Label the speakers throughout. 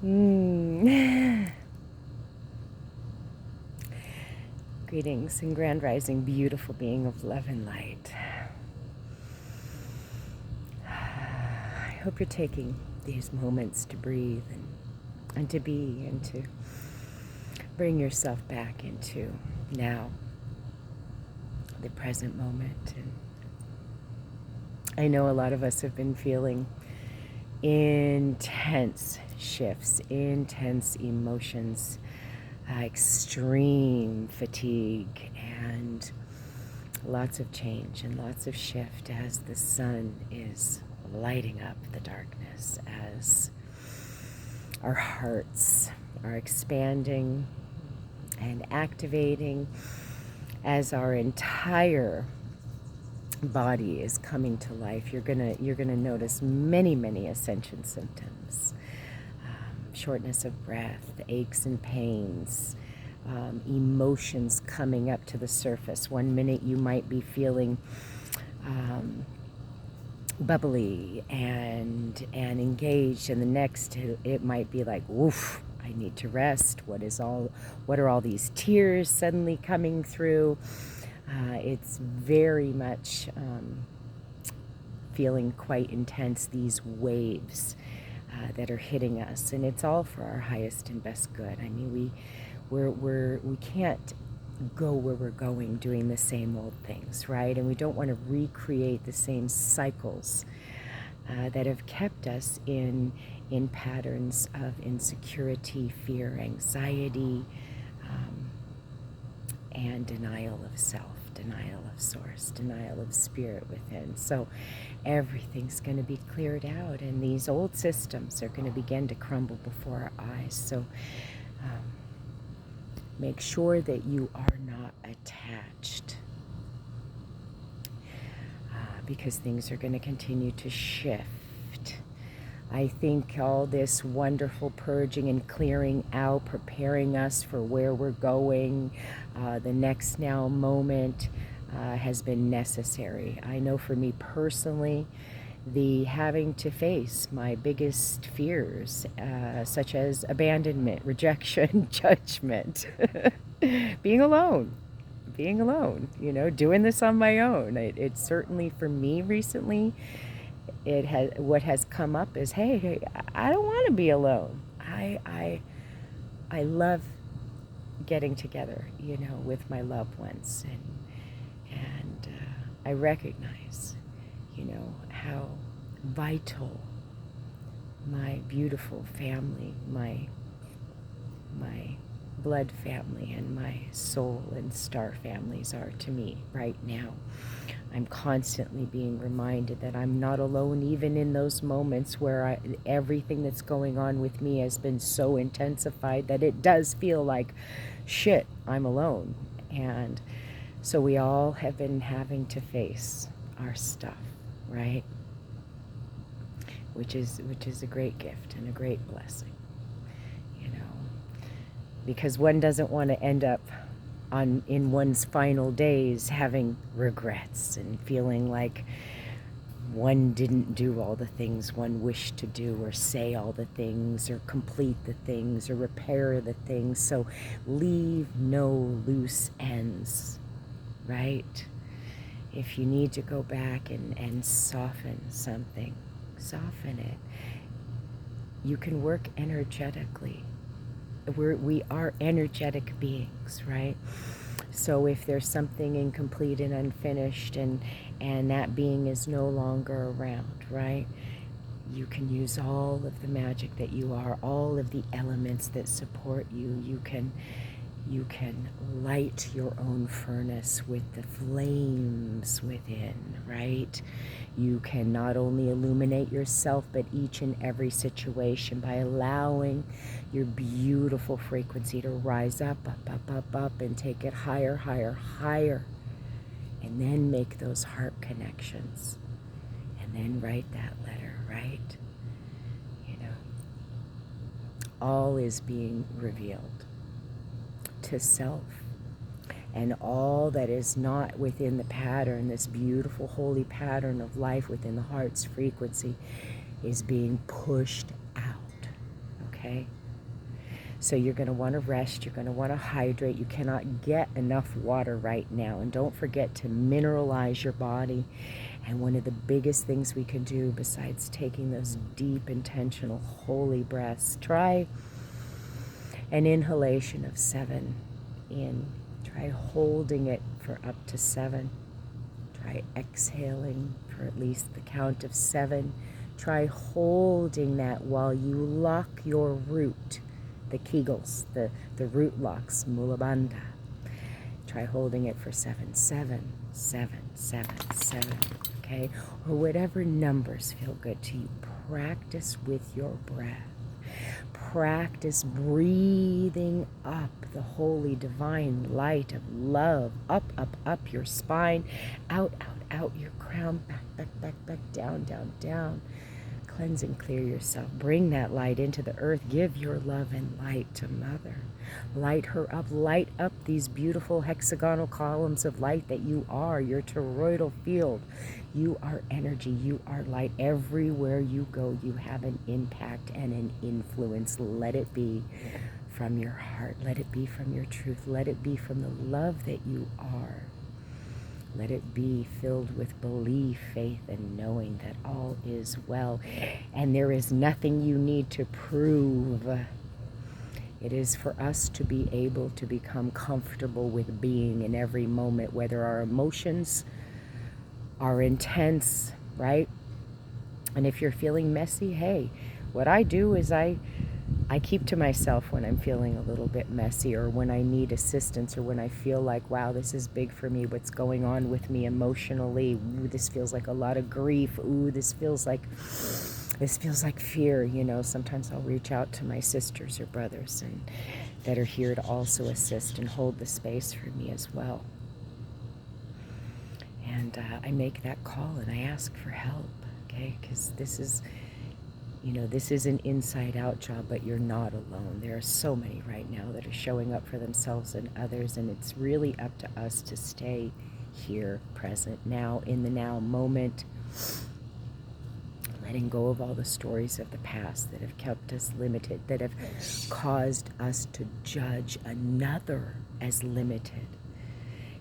Speaker 1: Mm. Greetings and grand rising, beautiful being of love and light. I hope you're taking these moments to breathe and to be and to bring yourself back into now, the present moment. And I know a lot of us have been feeling intense shifts, intense emotions, extreme fatigue, and lots of change and lots of shift as the sun is lighting up the darkness, as our hearts are expanding and activating, as our entire body is coming to life. You're gonna notice many ascension symptoms: shortness of breath, aches and pains, emotions coming up to the surface. One minute you might be feeling bubbly and engaged, and the next it might be like, oof, I need to rest. What are all these tears suddenly coming through? It's very much feeling quite intense, these waves that are hitting us, and it's all for our highest and best good. I mean, we can't go where we're going doing the same old things, right? And we don't want to recreate the same cycles that have kept us in patterns of insecurity, fear, anxiety, and denial of self, denial of source, denial of spirit within. So everything's going to be cleared out, and these old systems are going to begin to crumble before our eyes. So make sure that you are not attached, because things are going to continue to shift. I think all this wonderful purging and clearing out, preparing us for where we're going, the next now moment, has been necessary. I know for me personally, the having to face my biggest fears, such as abandonment, rejection, judgment, being alone, doing this on my own. It certainly, for me recently, what has come up is, hey, I don't want to be alone. I love getting together, with my loved ones, and I recognize, how vital my beautiful family, my blood family, and my soul and star families are to me right now. I'm constantly being reminded that I'm not alone, even in those moments where everything that's going on with me has been so intensified that it does feel like, shit, I'm alone. And so we all have been having to face our stuff, right? Which is a great gift and a great blessing, because one doesn't want to end up in one's final days having regrets and feeling like one didn't do all the things one wished to do, or say all the things, or complete the things, or repair the things. So leave no loose ends, right? If you need to go back and soften something, soften it. You can work energetically. We are energetic beings, right? So if there's something incomplete and unfinished, and that being is no longer around, right? You can use all of the magic that you are, all of the elements that support you. You can light your own furnace with the flames within, right? You can not only illuminate yourself, but each and every situation, by allowing your beautiful frequency to rise up, and take it higher, higher, higher. And then make those heart connections. And then write that letter, right? All is being revealed to self. And all that is not within the pattern, this beautiful holy pattern of life within the heart's frequency, is being pushed out, okay? So you're going to want to rest. You're going to want to hydrate. You cannot get enough water right now. And don't forget to mineralize your body. And one of the biggest things we can do besides taking those deep, intentional, holy breaths, try an inhalation of 7 in. Try holding it for up to 7. Try exhaling for at least the count of 7. Try holding that while you lock your root, the Kegels, the root locks, Mula Bandha. Try holding it for 7, 7, 7, 7, 7, okay? Or whatever numbers feel good to you. Practice with your breath. Practice breathing up the holy divine light of love, up, up, up your spine, out, out, out your crown, back, back, back, back, down, down, down. Cleanse and clear yourself. Bring that light into the earth. Give your love and light to Mother. Light her up. Light up these beautiful hexagonal columns of light that you are, your toroidal field. You are energy. You are light. Everywhere you go, you have an impact and an influence. Let it be from your heart. Let it be from your truth. Let it be from the love that you are. Let it be filled with belief, faith, and knowing that all is well. And there is nothing you need to prove. It is for us to be able to become comfortable with being in every moment, whether our emotions are intense, right? And if you're feeling messy, hey, what I do is I keep to myself when I'm feeling a little bit messy, or when I need assistance, or when I feel like, wow, this is big for me. What's going on with me emotionally? Ooh, this feels like a lot of grief. Ooh, this feels like fear. You know, sometimes I'll reach out to my sisters or brothers and that are here to also assist and hold the space for me as well. And I make that call and I ask for help, okay? Because this is, this is an inside-out job, but you're not alone. There are so many right now that are showing up for themselves and others, and it's really up to us to stay here, present, now, in the now moment, letting go of all the stories of the past that have kept us limited, that have caused us to judge another as limited.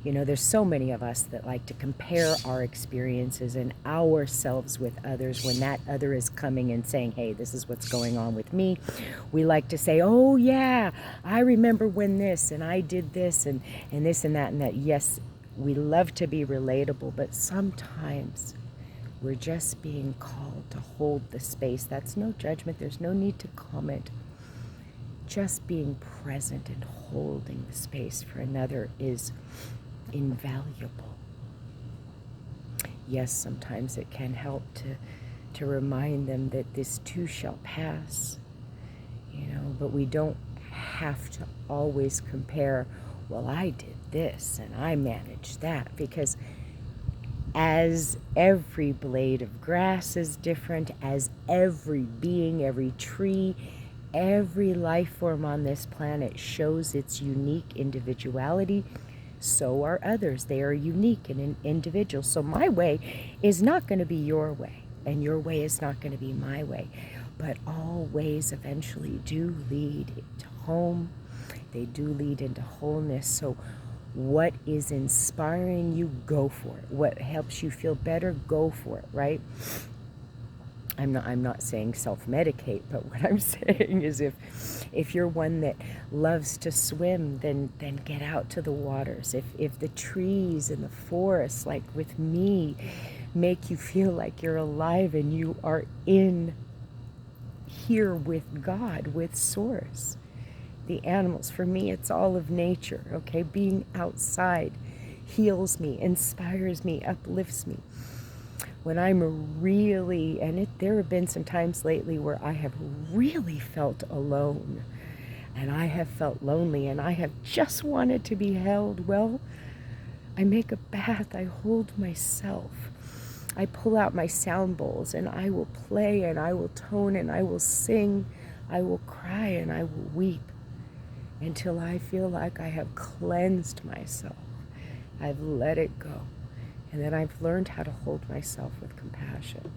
Speaker 1: There's so many of us that like to compare our experiences and ourselves with others when that other is coming and saying, hey, this is what's going on with me. We like to say, oh, yeah, I remember when this, and I did this, and this and that and that. Yes, we love to be relatable, but sometimes we're just being called to hold the space. That's no judgment. There's no need to comment. Just being present and holding the space for another is invaluable. Yes, sometimes it can help to remind them that this too shall pass, but we don't have to always compare, well, I did this and I managed that, because as every blade of grass is different, as every being, every tree, every life form on this planet shows its unique individuality, so are others. They are unique and individual. So my way is not going to be your way, and your way is not going to be my way. But all ways eventually do lead to home. They do lead into wholeness. So what is inspiring you, go for it. What helps you feel better, go for it, right? I'm not saying self-medicate, but what I'm saying is if you're one that loves to swim, then get out to the waters. If the trees and the forests, like with me, make you feel like you're alive and you are in here with God, with Source. The animals, for me, it's all of nature, okay? Being outside heals me, inspires me, uplifts me. When I'm really, there have been some times lately where I have really felt alone, and I have felt lonely, and I have just wanted to be held. Well, I make a bath, I hold myself, I pull out my sound bowls, and I will play, and I will tone, and I will sing, I will cry, and I will weep until I feel like I have cleansed myself. I've let it go. And then I've learned how to hold myself with compassion.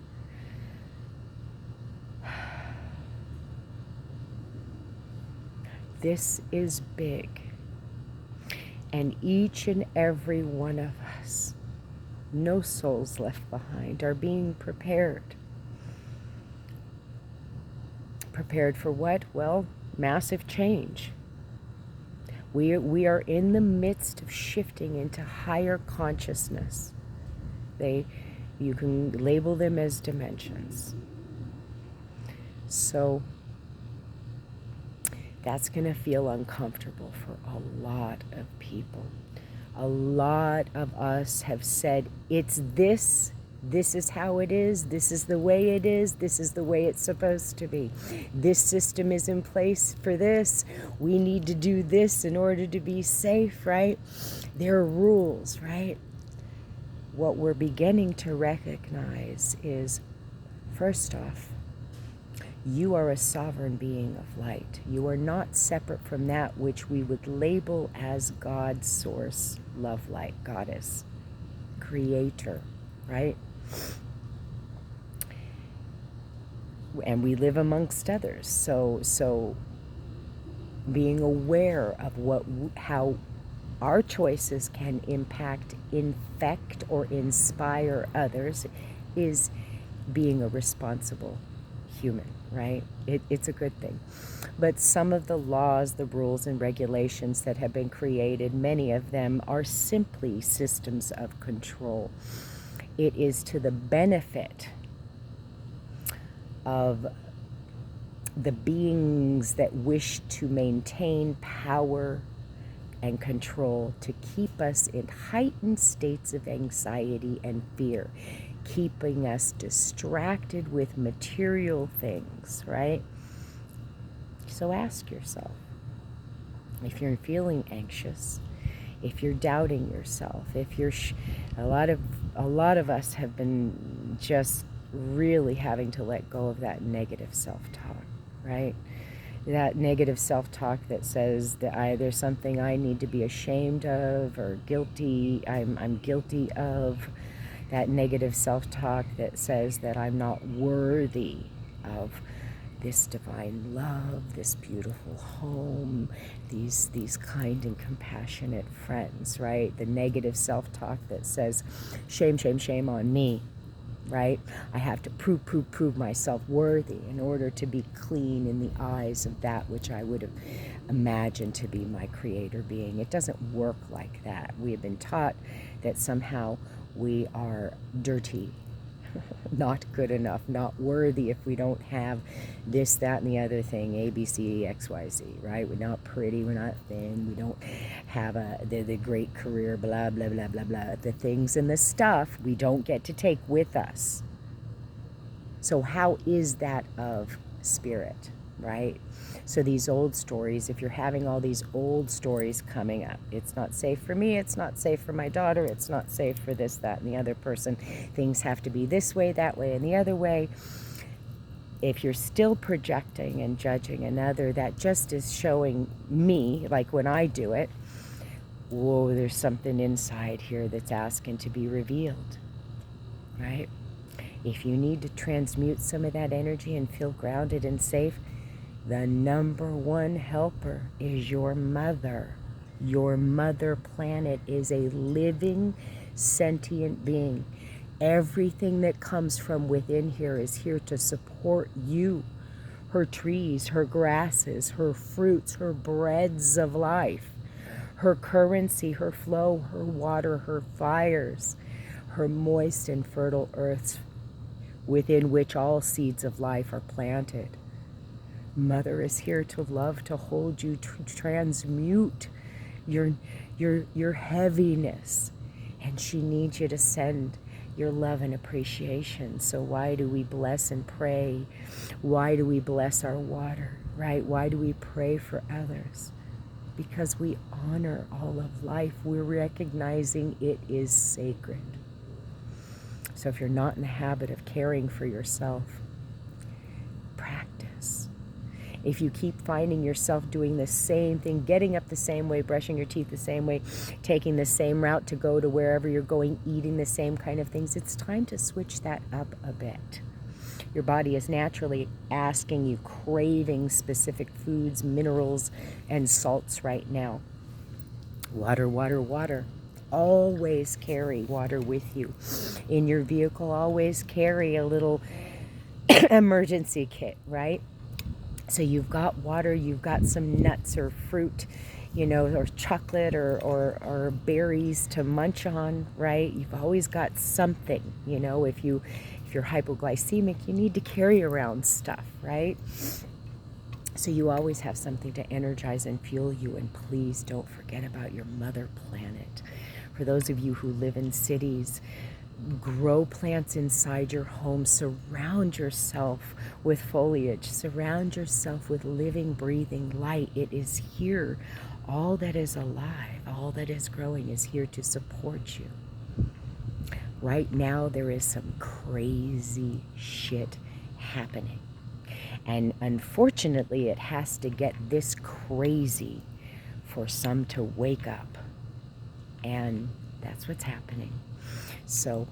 Speaker 1: This is big. And each and every one of us, no souls left behind, are being prepared. Prepared for what? Well, massive change. We are in the midst of shifting into higher consciousness. You can label them as dimensions. So that's going to feel uncomfortable for a lot of people. A lot of us have said, it's this. This is how it is. This is the way it is. This is the way it's supposed to be. This system is in place for this. We need to do this in order to be safe, right? There are rules, right? What we're beginning to recognize is, first off, you are a sovereign being of light. You are not separate from that which we would label as God, source, love, light, goddess, creator, right? And we live amongst others. So being aware of how our choices can impact, infect, or inspire others is being a responsible human, right? It's a good thing. But some of the laws, the rules, and regulations that have been created, many of them are simply systems of control. It is to the benefit of the beings that wish to maintain power and control, to keep us in heightened states of anxiety and fear, keeping us distracted with material things, right? So ask yourself, if you're feeling anxious, if you're doubting yourself, if you're a lot of us have been just really having to let go of that negative self-talk, right? That negative self-talk that says that there's something I need to be ashamed of or guilty, I'm guilty of. That negative self-talk that says that I'm not worthy of this divine love, this beautiful home, these kind and compassionate friends, right? The negative self-talk that says, shame, shame, shame on me, right? I have to prove myself worthy in order to be clean in the eyes of that which I would have imagined to be my creator being. It doesn't work like that. We have been taught that somehow we are dirty, not good enough, not worthy if we don't have this, that, and the other thing, A, B, C, X, Y, Z, right? We're not pretty, we're not thin, we don't have the great career, blah, blah, blah, blah, blah. The things and the stuff we don't get to take with us. So how is that of spirit, right? So these old stories, if you're having all these old stories coming up, it's not safe for me, it's not safe for my daughter, it's not safe for this, that, and the other person. Things have to be this way, that way, and the other way. If you're still projecting and judging another, that just is showing me, like when I do it, whoa, there's something inside here that's asking to be revealed, right? If you need to transmute some of that energy and feel grounded and safe, the number one helper is your mother. Your mother planet is a living, sentient being. Everything that comes from within here is here to support you. Her trees, her grasses, her fruits, her breads of life, her currency, her flow, her water, her fires, her moist and fertile earths within which all seeds of life are planted. Mother is here to love, to hold you, to transmute your heaviness. And she needs you to send your love and appreciation. So why do we bless and pray? Why do we bless our water, right? Why do we pray for others? Because we honor all of life. We're recognizing it is sacred. So if you're not in the habit of caring for yourself, practice. If you keep finding yourself doing the same thing, getting up the same way, brushing your teeth the same way, taking the same route to go to wherever you're going, eating the same kind of things, it's time to switch that up a bit. Your body is naturally asking you, craving specific foods, minerals, and salts right now. Water, water, water. Always carry water with you. In your vehicle, always carry a little emergency kit, right? So you've got water, you've got some nuts or fruit, or chocolate or berries to munch on, right? You've always got something, if you're hypoglycemic, you need to carry around stuff, right? So you always have something to energize and fuel you, and please don't forget about your mother planet. For those of you who live in cities, grow plants inside your home. Surround yourself with foliage. Surround yourself with living, breathing light. It is here. All that is alive, all that is growing is here to support you. Right now, there is some crazy shit happening. And unfortunately, it has to get this crazy for some to wake up. And that's what's happening. So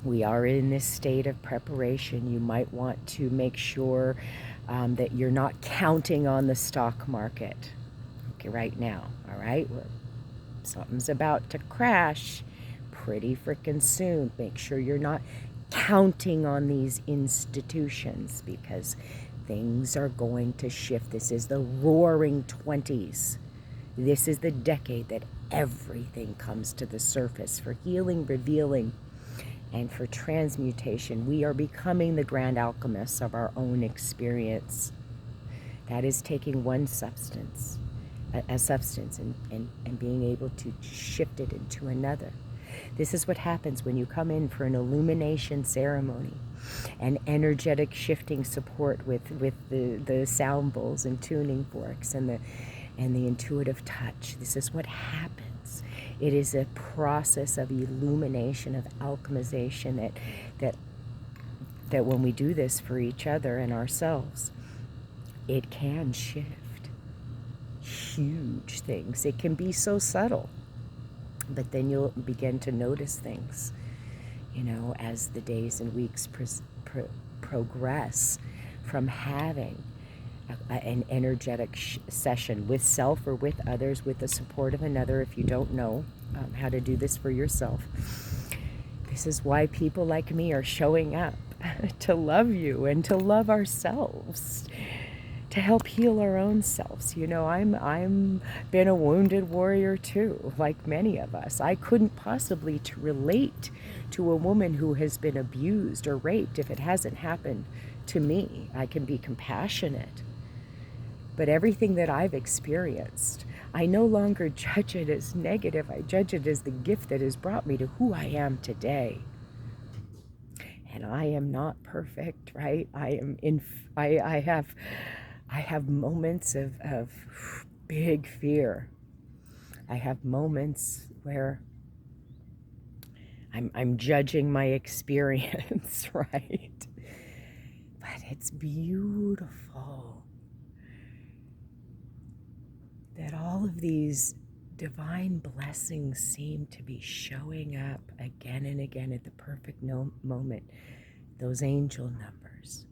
Speaker 1: we are in this state of preparation. You might want to make sure that you're not counting on the stock market. Okay, right now, all right? Something's about to crash pretty freaking soon. Make sure you're not counting on these institutions, because things are going to shift. This is the roaring 20s. This is the decade that everything comes to the surface for healing, revealing, and for transmutation. We are becoming the grand alchemists of our own experience. That is taking one substance, a substance, and being able to shift it into another. This is what happens when you come in for an illumination ceremony, an energetic shifting support with the sound bowls and tuning forks and the intuitive touch. This is what happens. It is a process of illumination, of alchemization, that when we do this for each other and ourselves, it can shift huge things. It can be so subtle, but then you'll begin to notice things, as the days and weeks progress from having an energetic session with self or with others, with the support of another. If you don't know how to do this for yourself, this is why people like me are showing up to love you and to love ourselves, to help heal our own selves. I'm been a wounded warrior too, like many of us. I couldn't possibly to relate to a woman who has been abused or raped if it hasn't happened to me. I can be compassionate, but everything that I've experienced, I no longer judge it as negative. I judge it as the gift that has brought me to who I am today. And I am not perfect, right? I have moments of big fear. I have moments where I'm judging my experience, right? But it's beautiful that all of these divine blessings seem to be showing up again and again at the perfect moment. Those angel numbers,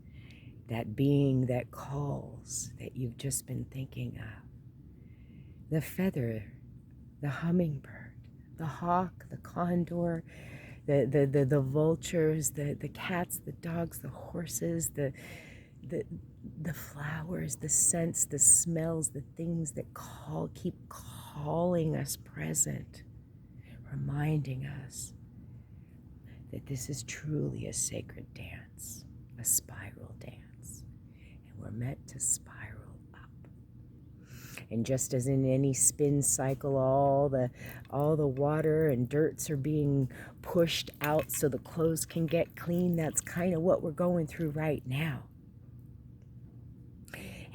Speaker 1: that being that calls that you've just been thinking of, the feather, the hummingbird, the hawk, the condor, the vultures, the cats, the dogs, the horses, the flowers, the scents, the smells, the things that keep calling us present, reminding us that this is truly a sacred dance, a spiral dance, and we're meant to spiral up. And just as in any spin cycle, all the water and dirts are being pushed out so the clothes can get clean, that's kind of what we're going through right now.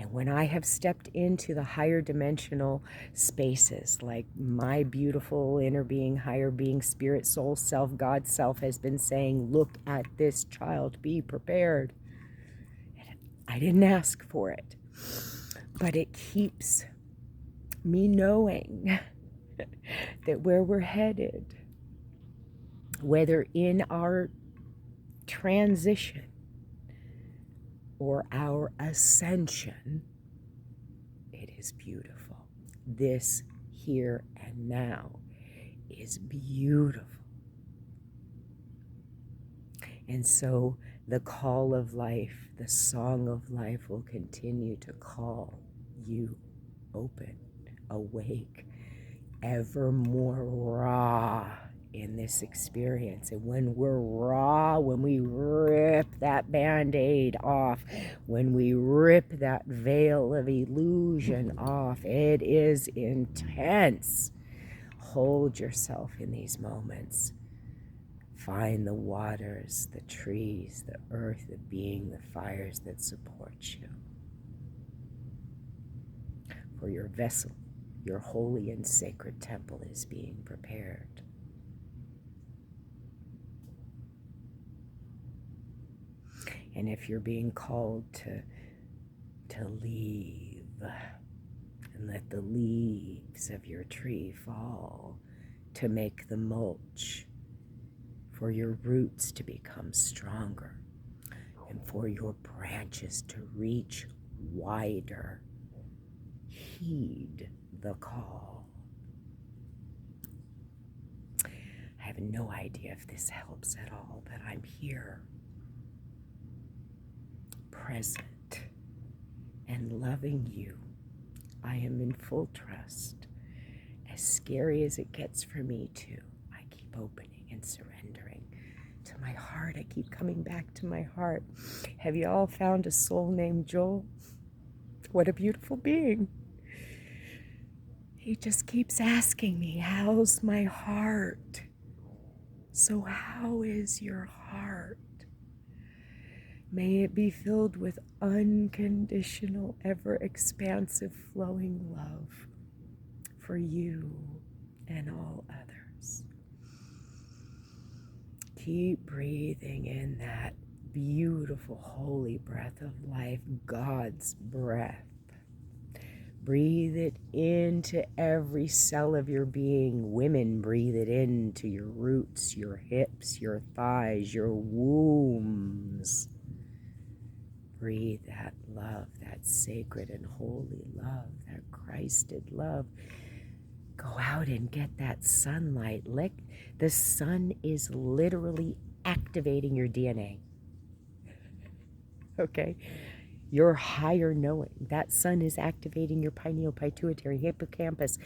Speaker 1: And when I have stepped into the higher dimensional spaces, like my beautiful inner being, higher being, spirit, soul, self, God, self has been saying, look at this child, be prepared. And I didn't ask for it, but it keeps me knowing that where we're headed, whether in our transition or our ascension, it is beautiful. This here and now is beautiful. And so the call of life, the song of life will continue to call you open, awake, ever more raw in this experience. And when we're raw, when we rip that Band-Aid off, when we rip that veil of illusion off, it is intense. Hold yourself in these moments. Find the waters, the trees, the earth, the being, the fires that support you. For your vessel, your holy and sacred temple is being prepared. And if you're being called to leave, and let the leaves of your tree fall to make the mulch, for your roots to become stronger, and for your branches to reach wider, heed the call. I have no idea if this helps at all, but I'm here, present, and loving you. I am in full trust. As scary as it gets for me too, I keep opening and surrendering to my heart. I keep coming back to my heart. Have you all found a soul named Joel? What a beautiful being. He just keeps asking me, how's my heart? So how is your heart? May it be filled with unconditional, ever-expansive, flowing love for you and all others. Keep breathing in that beautiful, holy breath of life, God's breath. Breathe it into every cell of your being. Women, breathe it into your roots, your hips, your thighs, your wombs. Breathe that love, that sacred and holy love, that Christed love. Go out and get that sunlight. The sun is literally activating your DNA. Okay? Your higher knowing. That sun is activating your pineal, pituitary, hippocampus.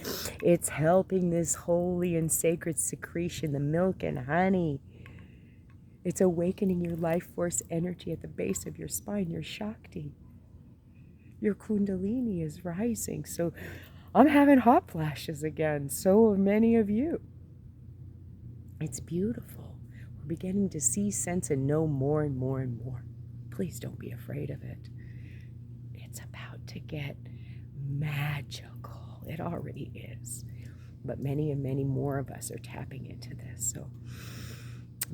Speaker 1: It's helping this holy and sacred secretion, the milk and honey. It's awakening your life force energy at the base of your spine, your Shakti. Your Kundalini is rising. So I'm having hot flashes again. So have many of you. It's beautiful. We're beginning to see, sense, and know more and more and more. Please don't be afraid of it. It's about to get magical. It already is. But many and many more of us are tapping into this. So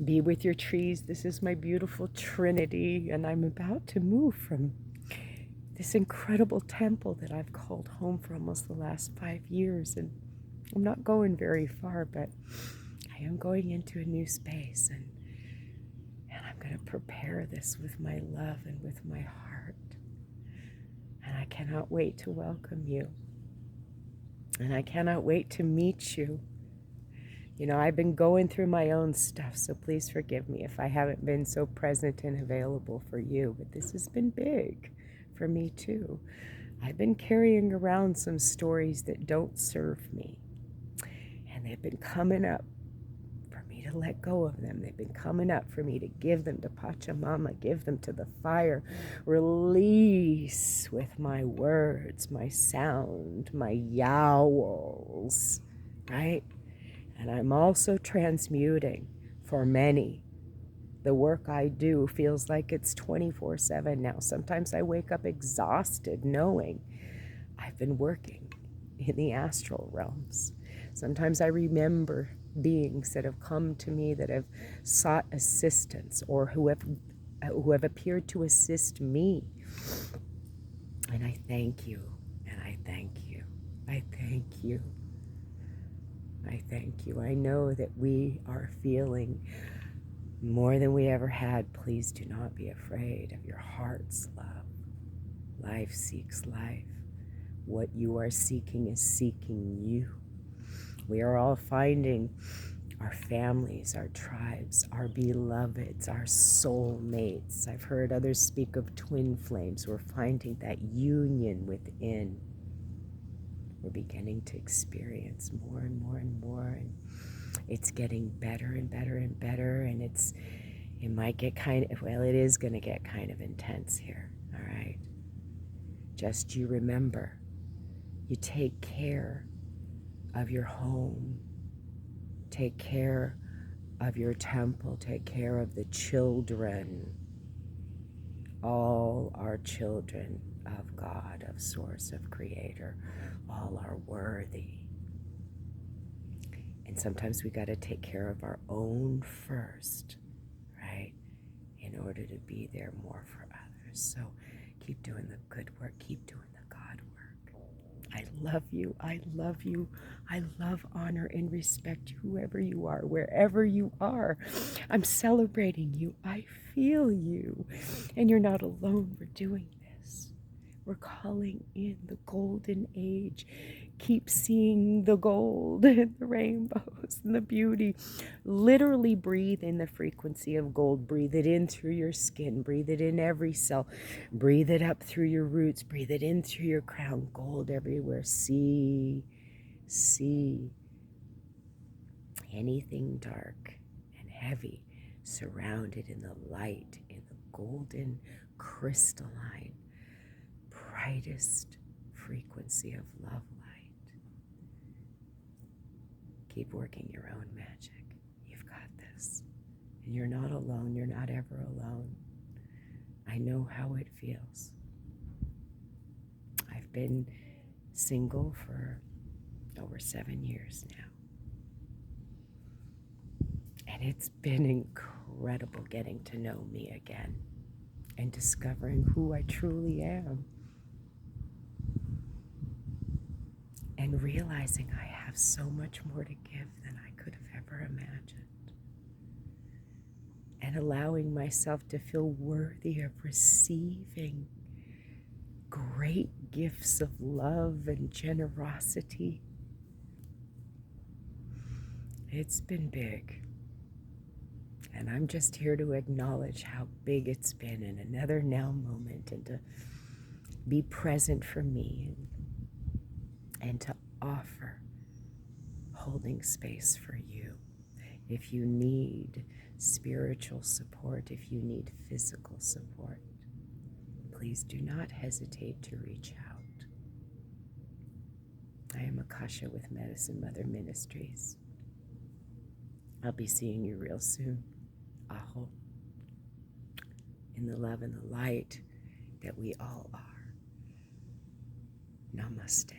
Speaker 1: be with your trees. This is my beautiful Trinity, and I'm about to move from this incredible temple that I've called home for almost the last 5 years. And I'm not going very far, but I am going into a new space, and I'm going to prepare this with my love and with my heart. And I cannot wait to welcome you. And I cannot wait to meet you. You know, I've been going through my own stuff, so please forgive me if I haven't been so present and available for you. But this has been big for me too. I've been carrying around some stories that don't serve me. And they've been coming up for me to let go of them. They've been coming up for me to give them to Pachamama, give them to the fire, release with my words, my sound, my yowls, right? And I'm also transmuting for many. The work I do feels like it's 24/7 now. Sometimes I wake up exhausted knowing I've been working in the astral realms. Sometimes I remember beings that have come to me that have sought assistance or who have appeared to assist me. And I thank you, and I thank you. I thank you. I thank you. I know that we are feeling more than we ever had. Please do not be afraid of your heart's love. Life seeks life. What you are seeking is seeking you. We are all finding our families, our tribes, our beloveds, our soulmates. I've heard others speak of twin flames. We're finding that union within. We're beginning to experience more and more and more, and it's getting better and better and better, and it might get it is going to get kind of intense here, all right? Just you remember, you take care of your home, take care of your temple, take care of the children. All are children of God, of Source, of Creator. All are worthy. And sometimes we got to take care of our own first, right? In order to be there more for others. So keep doing the good work. Keep doing the God work. I love you. I love you. I love, honor, and respect whoever you are, wherever you are. I'm celebrating you. I feel you. And you're not alone. We're doing this. We're calling in the golden age. Keep seeing the gold and the rainbows and the beauty. Literally breathe in the frequency of gold. Breathe it in through your skin. Breathe it in every cell. Breathe it up through your roots. Breathe it in through your crown. Gold everywhere. See anything dark and heavy surrounded in the light, in the golden, crystalline, brightest frequency of love light. Keep working your own magic. You've got this. And you're not alone. You're not ever alone. I know how it feels. I've been single for over 7 years now. And it's been incredible getting to know me again and discovering who I truly am. And realizing I have so much more to give than I could have ever imagined. And allowing myself to feel worthy of receiving great gifts of love and generosity. It's been big. And I'm just here to acknowledge how big it's been in another now moment, and to be present for me, and to offer holding space for you. If you need spiritual support, if you need physical support, please do not hesitate to reach out. I am Akasha with Medicine Mother Ministries. I'll be seeing you real soon. Aho. In the love and the light that we all are. Namaste.